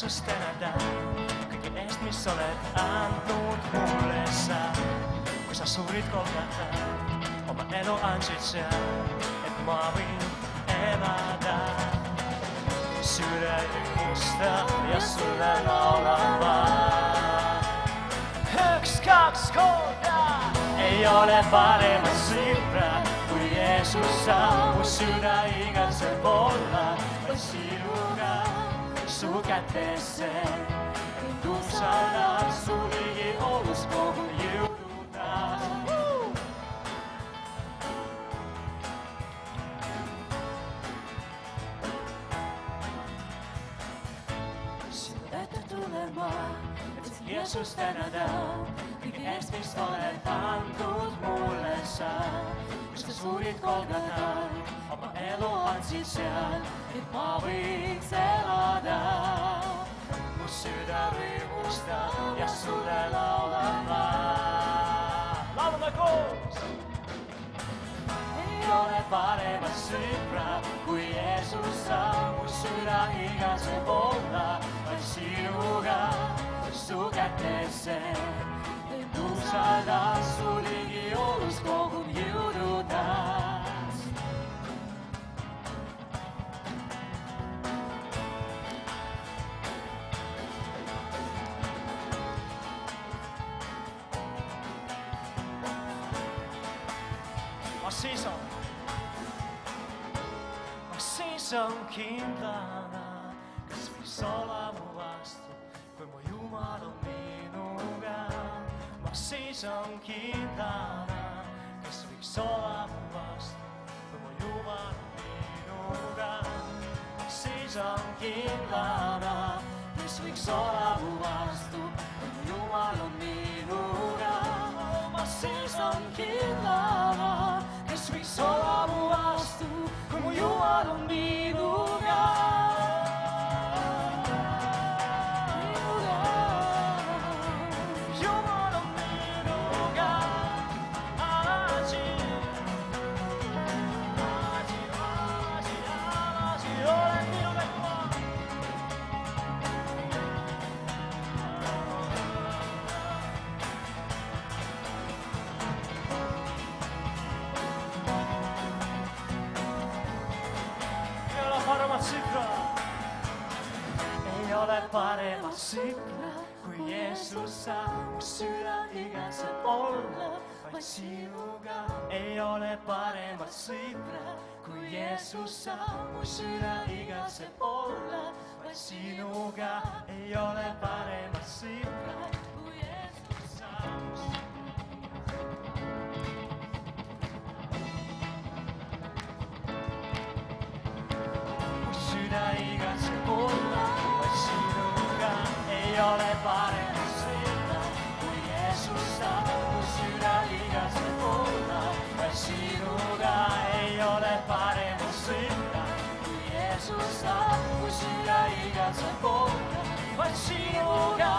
Jeesus tänada kõige eest, mis oled andnud mulle sa. Kui sa suurid Golgata, oma elu andsid seal, et ma võin elada. Süda rõõmusta ja sulle laulan ma. Üks, kaks korda ei ole paremat sõpra kui Jeesus sa. Mu süda igatseb olla vaid sinuga, su kätesse. Usaldad su ligi olus kogu jõuda. Sinu ette tulen ma, et Jeesus tänada kõige eest, mis oled andnud mulle sa. Kui sa suurid Golgatal, oma elu andsid seal, et ma võiks elada. Mu süda rõõmustab ja sulle laulan ma. Laulame koos! Ei ole paremat sõpra kui Jeesus sa. Mu süda igatseb olla vaid sinuga, su kätesse. Et usaldad su ligi olus kogun jõudutas. Ma seisan kindlana, kes võiks olla mu vastu, kui mu Jumal on minuga. Ma seisan kindlana, kes võiks olla mu vastu, kui mu Jumal on minuga. Ma seisan kindlana, kes võiks olla mu vastu, kui mu Jumal on minuga. Ma seisan kindlana, kes võiks olla mu vastu, kui mu Jumal on minuga. Jumal on minuga. Olen minuga Jumal. Ei ole paremat sõpra kui Jeesus sa. Mu süda igatseb olla vaid sinuga. Ei ole paremat sõpra kui Jeesus sa. Mu süda igatseb olla vaid sinuga. Ei ole paremat sõpra kui Jeesus sa. Igatseb olla vaid sinuga. Ei ole paremat sõpra kui Jeesus sa. Mu süda igatseb olla vaid sinuga. Ei ole paremat sõpra kui Jeesus sa. Mu süda igatseb olla vaid sinuga.